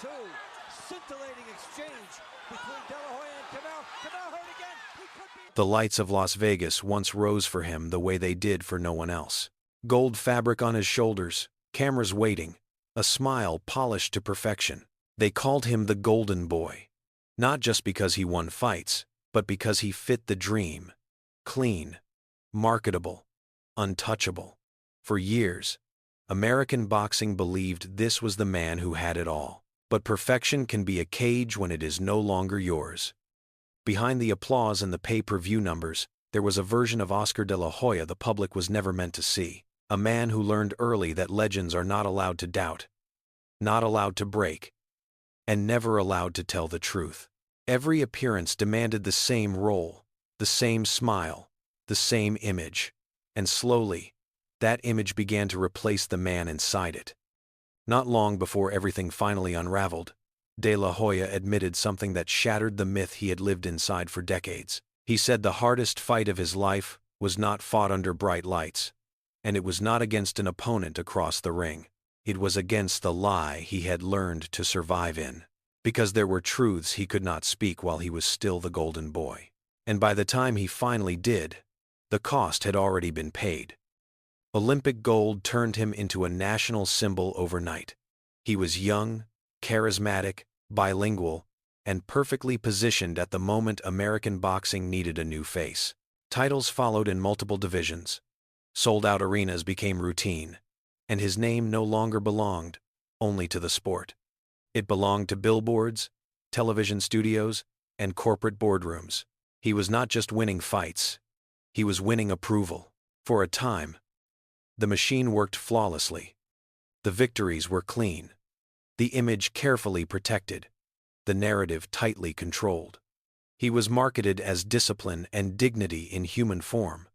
Two, scintillating exchange between De La Hoya and Canal. Canal hurt again. He could be. The lights of Las Vegas once rose for him the way they did for no one else. Gold fabric on his shoulders, cameras waiting, a smile polished to perfection. They called him the Golden Boy. Not just because he won fights, but because he fit the dream. Clean, marketable, untouchable. For years, American boxing believed this was the man who had it all. But perfection can be a cage when it is no longer yours. Behind the applause and the pay-per-view numbers, there was a version of Oscar de la Hoya the public was never meant to see. A man who learned early that legends are not allowed to doubt, not allowed to break, and never allowed to tell the truth. Every appearance demanded the same role, the same smile, the same image. And slowly, that image began to replace the man inside it. Not long before everything finally unraveled, De La Hoya admitted something that shattered the myth he had lived inside for decades. He said the hardest fight of his life was not fought under bright lights, and it was not against an opponent across the ring. It was against the lie he had learned to survive in. Because there were truths he could not speak while he was still the Golden Boy. And by the time he finally did, the cost had already been paid. Olympic gold turned him into a national symbol overnight. He was young, charismatic, bilingual, and perfectly positioned at the moment American boxing needed a new face. Titles followed in multiple divisions. Sold-out arenas became routine, and his name no longer belonged only to the sport. It belonged to billboards, television studios, and corporate boardrooms. He was not just winning fights, he was winning approval. For a time, the machine worked flawlessly. The victories were clean, the image carefully protected, the narrative tightly controlled. He was marketed as discipline and dignity in human form,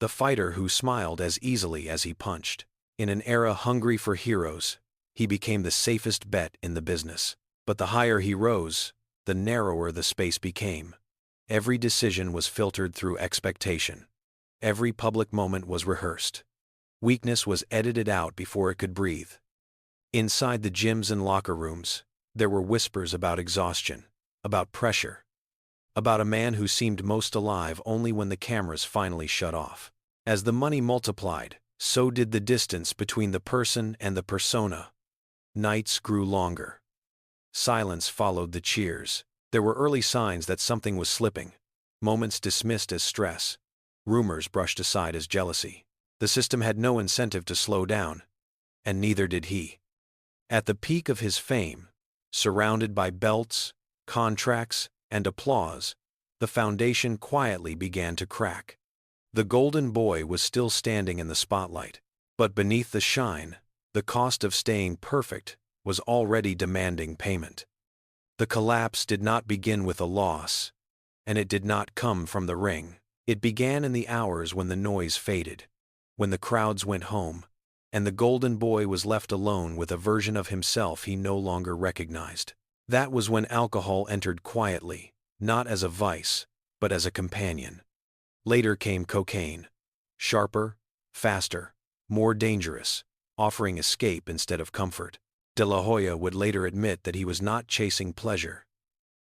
the fighter who smiled as easily as he punched. In an era hungry for heroes, he became the safest bet in the business. But the higher he rose, the narrower the space became. Every decision was filtered through expectation. Every public moment was rehearsed. Weakness was edited out before it could breathe. Inside the gyms and locker rooms, there were whispers about exhaustion, about pressure, about a man who seemed most alive only when the cameras finally shut off. As the money multiplied, so did the distance between the person and the persona. Nights grew longer. Silence followed the cheers. There were early signs that something was slipping, moments dismissed as stress, rumors brushed aside as jealousy. The system had no incentive to slow down, and neither did he. At the peak of his fame, surrounded by belts, contracts, and applause, the foundation quietly began to crack. The Golden Boy was still standing in the spotlight, but beneath the shine, the cost of staying perfect was already demanding payment. The collapse did not begin with a loss, and it did not come from the ring. It began in the hours when the noise faded, when the crowds went home, and the Golden Boy was left alone with a version of himself he no longer recognized. That was when alcohol entered quietly, not as a vice, but as a companion. Later came cocaine, sharper, faster, more dangerous, offering escape instead of comfort. De La Hoya would later admit that he was not chasing pleasure.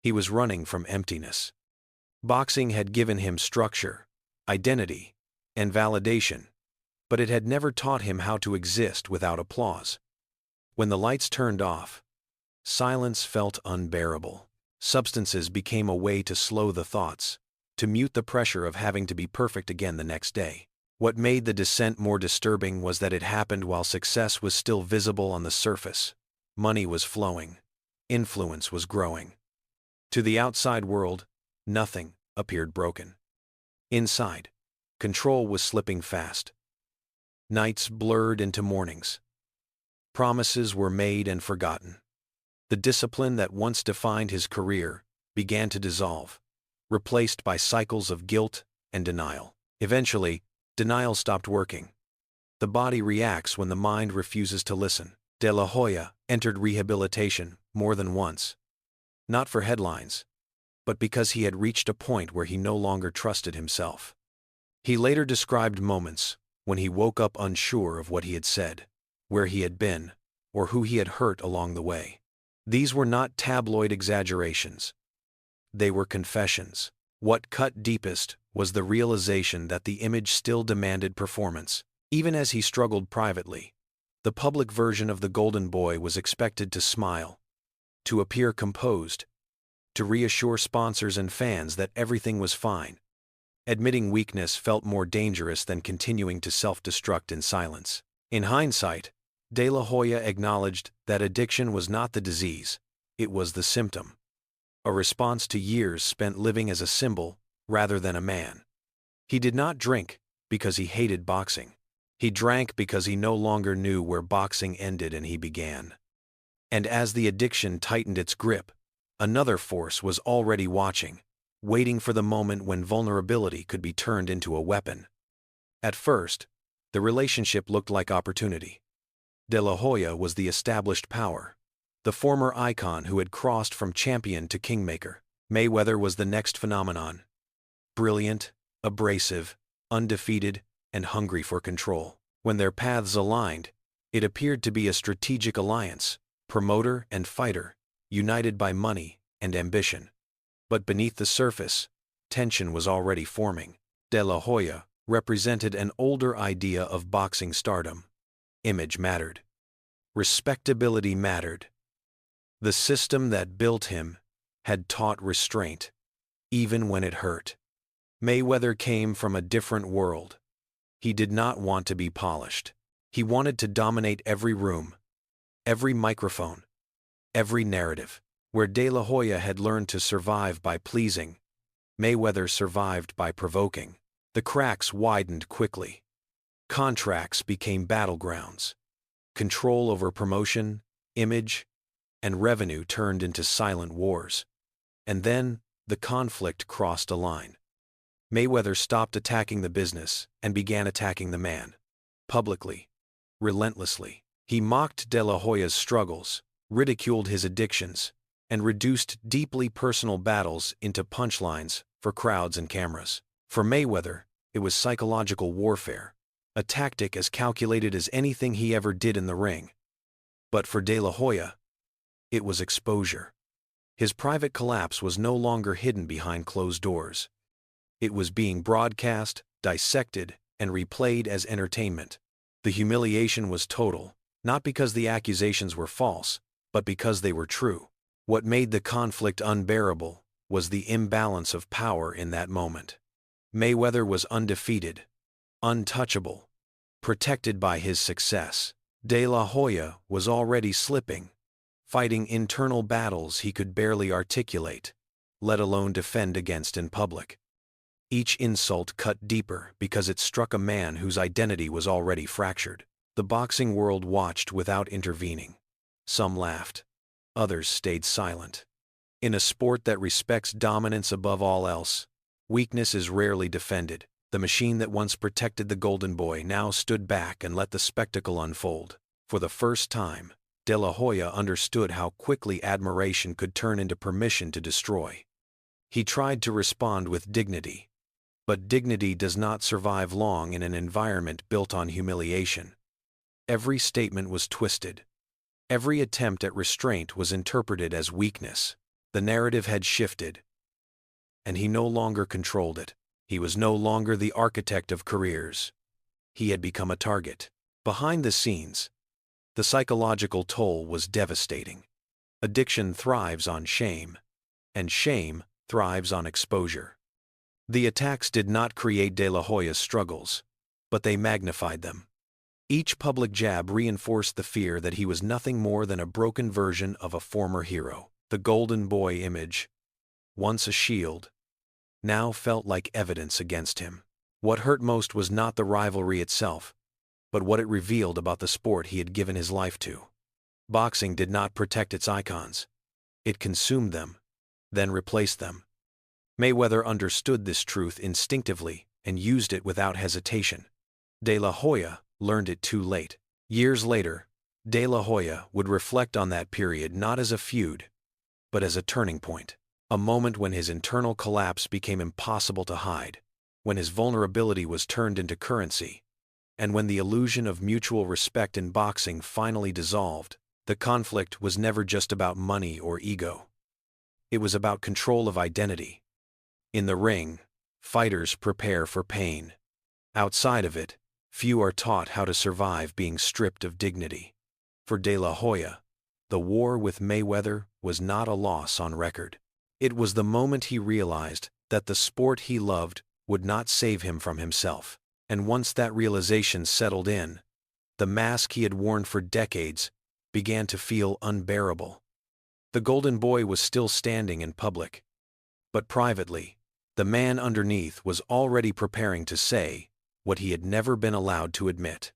He was running from emptiness. Boxing had given him structure, identity, and validation, but it had never taught him how to exist without applause. When the lights turned off, silence felt unbearable. Substances became a way to slow the thoughts, to mute the pressure of having to be perfect again the next day. What made the descent more disturbing was that it happened while success was still visible on the surface. Money was flowing. Influence was growing. To the outside world, nothing appeared broken. Inside, control was slipping fast. Nights blurred into mornings. Promises were made and forgotten. The discipline that once defined his career began to dissolve, replaced by cycles of guilt and denial. Eventually, denial stopped working. The body reacts when the mind refuses to listen. De La Hoya entered rehabilitation more than once. Not for headlines, but because he had reached a point where he no longer trusted himself. He later described moments when he woke up unsure of what he had said, where he had been, or who he had hurt along the way. These were not tabloid exaggerations. They were confessions. What cut deepest was the realization that the image still demanded performance, even as he struggled privately. The public version of the Golden Boy was expected to smile, to appear composed, to reassure sponsors and fans that everything was fine. Admitting weakness felt more dangerous than continuing to self-destruct in silence. In hindsight, De La Hoya acknowledged that addiction was not the disease, it was the symptom. A response to years spent living as a symbol rather than a man. He did not drink because he hated boxing. He drank because he no longer knew where boxing ended and he began. And as the addiction tightened its grip, another force was already watching, waiting for the moment when vulnerability could be turned into a weapon. At first, the relationship looked like opportunity. De La Hoya was the established power, the former icon who had crossed from champion to kingmaker. Mayweather was the next phenomenon. Brilliant, abrasive, undefeated, and hungry for control. When their paths aligned, it appeared to be a strategic alliance, promoter and fighter, united by money and ambition. But beneath the surface, tension was already forming. De La Hoya represented an older idea of boxing stardom. Image mattered. Respectability mattered. The system that built him had taught restraint, even when it hurt. Mayweather came from a different world. He did not want to be polished. He wanted to dominate every room, every microphone, every narrative. Where De La Hoya had learned to survive by pleasing, Mayweather survived by provoking. The cracks widened quickly. Contracts became battlegrounds. Control over promotion, image, and revenue turned into silent wars. And then, the conflict crossed a line. Mayweather stopped attacking the business and began attacking the man. Publicly, relentlessly. He mocked De La Hoya's struggles, ridiculed his addictions, and reduced deeply personal battles into punchlines for crowds and cameras. For Mayweather, it was psychological warfare, a tactic as calculated as anything he ever did in the ring. But for De La Hoya, it was exposure. His private collapse was no longer hidden behind closed doors. It was being broadcast, dissected, and replayed as entertainment. The humiliation was total, not because the accusations were false, but because they were true. What made the conflict unbearable was the imbalance of power in that moment. Mayweather was undefeated, untouchable, protected by his success. De La Hoya was already slipping, fighting internal battles he could barely articulate, let alone defend against in public. Each insult cut deeper because it struck a man whose identity was already fractured. The boxing world watched without intervening. Some laughed. Others stayed silent. In a sport that respects dominance above all else, weakness is rarely defended. The machine that once protected the Golden Boy now stood back and let the spectacle unfold. For the first time, De La Hoya understood how quickly admiration could turn into permission to destroy. He tried to respond with dignity. But dignity does not survive long in an environment built on humiliation. Every statement was twisted. Every attempt at restraint was interpreted as weakness. The narrative had shifted, and he no longer controlled it. He was no longer the architect of careers. He had become a target. Behind the scenes, the psychological toll was devastating. Addiction thrives on shame, and shame thrives on exposure. The attacks did not create De La Hoya's struggles, but they magnified them. Each public jab reinforced the fear that he was nothing more than a broken version of a former hero. The Golden Boy image, once a shield, now felt like evidence against him. What hurt most was not the rivalry itself, but what it revealed about the sport he had given his life to. Boxing did not protect its icons. It consumed them, then replaced them. Mayweather understood this truth instinctively and used it without hesitation. De La Hoya learned it too late. Years later, De La Hoya would reflect on that period not as a feud, but as a turning point. A moment when his internal collapse became impossible to hide, when his vulnerability was turned into currency, and when the illusion of mutual respect in boxing finally dissolved. The conflict was never just about money or ego. It was about control of identity. In the ring, fighters prepare for pain. Outside of it, few are taught how to survive being stripped of dignity. For De La Hoya, the war with Mayweather was not a loss on record. It was the moment he realized that the sport he loved would not save him from himself. And once that realization settled in, the mask he had worn for decades began to feel unbearable. The Golden Boy was still standing in public, but privately, the man underneath was already preparing to say what he had never been allowed to admit.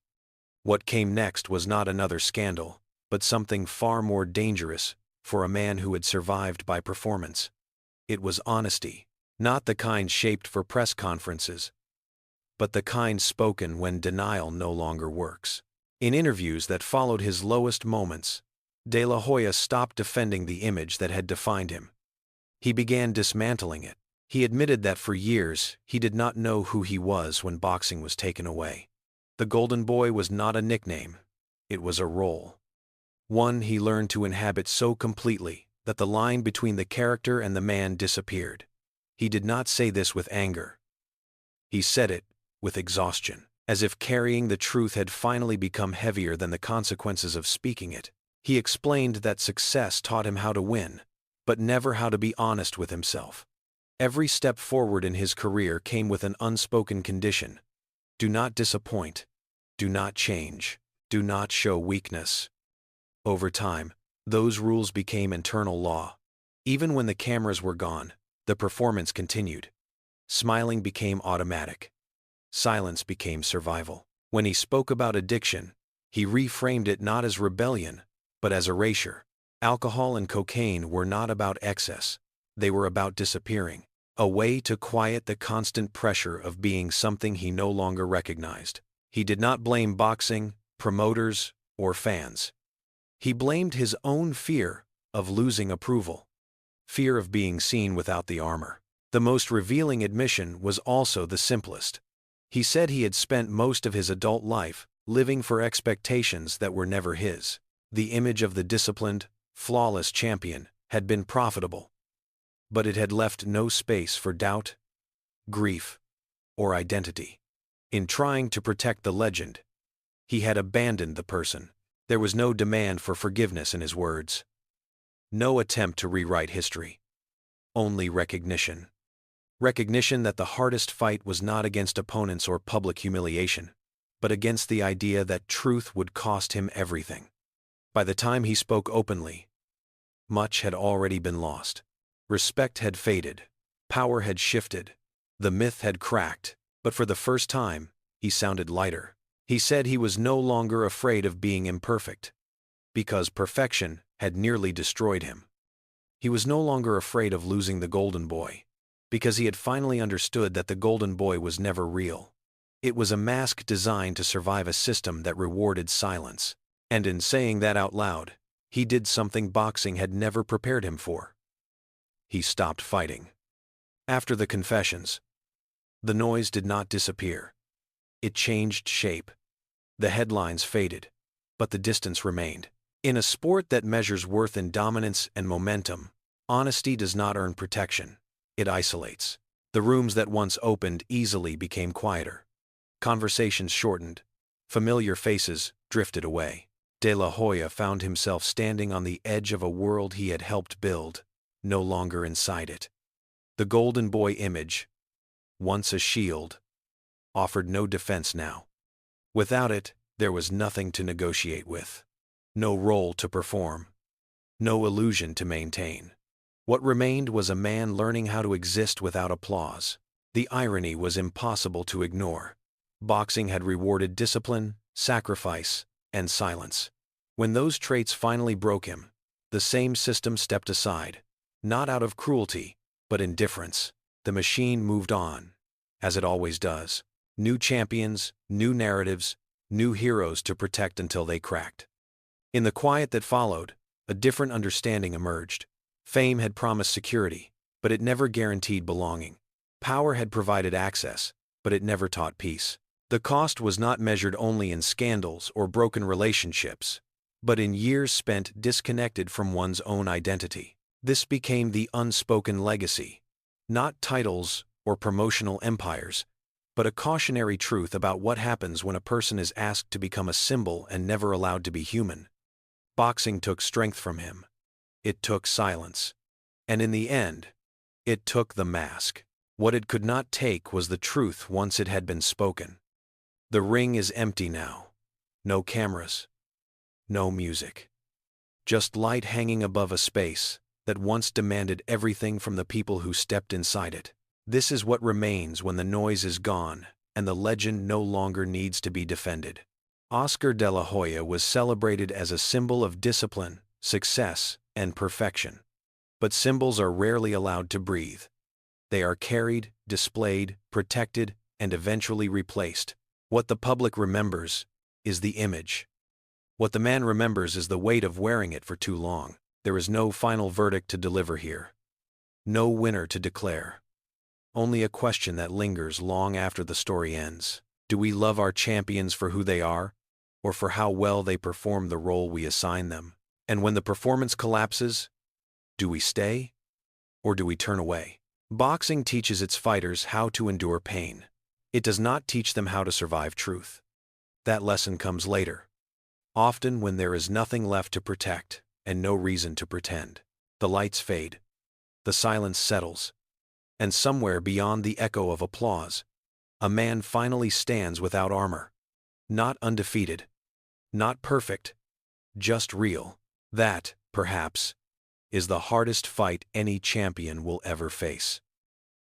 What came next was not another scandal, but something far more dangerous for a man who had survived by performance. It was honesty, not the kind shaped for press conferences, but the kind spoken when denial no longer works. In interviews that followed his lowest moments, De La Hoya stopped defending the image that had defined him. He began dismantling it. He admitted that for years he did not know who he was when boxing was taken away. The Golden Boy was not a nickname, it was a role. One he learned to inhabit so completely that the line between the character and the man disappeared. He did not say this with anger. He said it with exhaustion, as if carrying the truth had finally become heavier than the consequences of speaking it. He explained that success taught him how to win, but never how to be honest with himself. Every step forward in his career came with an unspoken condition. Do not disappoint. Do not change. Do not show weakness. Over time, those rules became internal law. Even when the cameras were gone, the performance continued. Smiling became automatic. Silence became survival. When he spoke about addiction, he reframed it not as rebellion, but as erasure. Alcohol and cocaine were not about excess. They were about disappearing, a way to quiet the constant pressure of being something he no longer recognized. He did not blame boxing, promoters, or fans. He blamed his own fear of losing approval, fear of being seen without the armor. The most revealing admission was also the simplest. He said he had spent most of his adult life living for expectations that were never his. The image of the disciplined, flawless champion had been profitable, but it had left no space for doubt, grief, or identity. In trying to protect the legend, he had abandoned the person. There was no demand for forgiveness in his words. No attempt to rewrite history. Only recognition. Recognition that the hardest fight was not against opponents or public humiliation, but against the idea that truth would cost him everything. By the time he spoke openly, much had already been lost. Respect had faded. Power had shifted. The myth had cracked, but for the first time, he sounded lighter. He said he was no longer afraid of being imperfect, because perfection had nearly destroyed him. He was no longer afraid of losing the Golden Boy, because he had finally understood that the Golden Boy was never real. It was a mask designed to survive a system that rewarded silence. And in saying that out loud, he did something boxing had never prepared him for. He stopped fighting. After the confessions, the noise did not disappear. It changed shape. The headlines faded, but the distance remained. In a sport that measures worth in dominance and momentum, honesty does not earn protection. It isolates. The rooms that once opened easily became quieter. Conversations shortened. Familiar faces drifted away. De La Hoya found himself standing on the edge of a world he had helped build, no longer inside it. The Golden Boy image, once a shield, offered no defense now. Without it, there was nothing to negotiate with. No role to perform. No illusion to maintain. What remained was a man learning how to exist without applause. The irony was impossible to ignore. Boxing had rewarded discipline, sacrifice, and silence. When those traits finally broke him, the same system stepped aside, not out of cruelty, but indifference. The machine moved on, as it always does. New champions, new narratives, new heroes to protect until they cracked. In the quiet that followed, a different understanding emerged. Fame had promised security, but it never guaranteed belonging. Power had provided access, but it never taught peace. The cost was not measured only in scandals or broken relationships, but in years spent disconnected from one's own identity. This became the unspoken legacy, not titles or promotional empires, but a cautionary truth about what happens when a person is asked to become a symbol and never allowed to be human. Boxing took strength from him. It took silence. And in the end, it took the mask. What it could not take was the truth once it had been spoken. The ring is empty now. No cameras. No music. Just light hanging above a space that once demanded everything from the people who stepped inside it. This is what remains when the noise is gone and the legend no longer needs to be defended. Oscar de la Hoya was celebrated as a symbol of discipline, success, and perfection. But symbols are rarely allowed to breathe. They are carried, displayed, protected, and eventually replaced. What the public remembers is the image. What the man remembers is the weight of wearing it for too long. There is no final verdict to deliver here. No winner to declare. Only a question that lingers long after the story ends. Do we love our champions for who they are, or for how well they perform the role we assign them? And when the performance collapses, do we stay, or do we turn away? Boxing teaches its fighters how to endure pain. It does not teach them how to survive truth. That lesson comes later, often when there is nothing left to protect and no reason to pretend. The lights fade, the silence settles, and somewhere beyond the echo of applause, a man finally stands without armor. Not undefeated, not perfect, just real. That, perhaps, is the hardest fight any champion will ever face.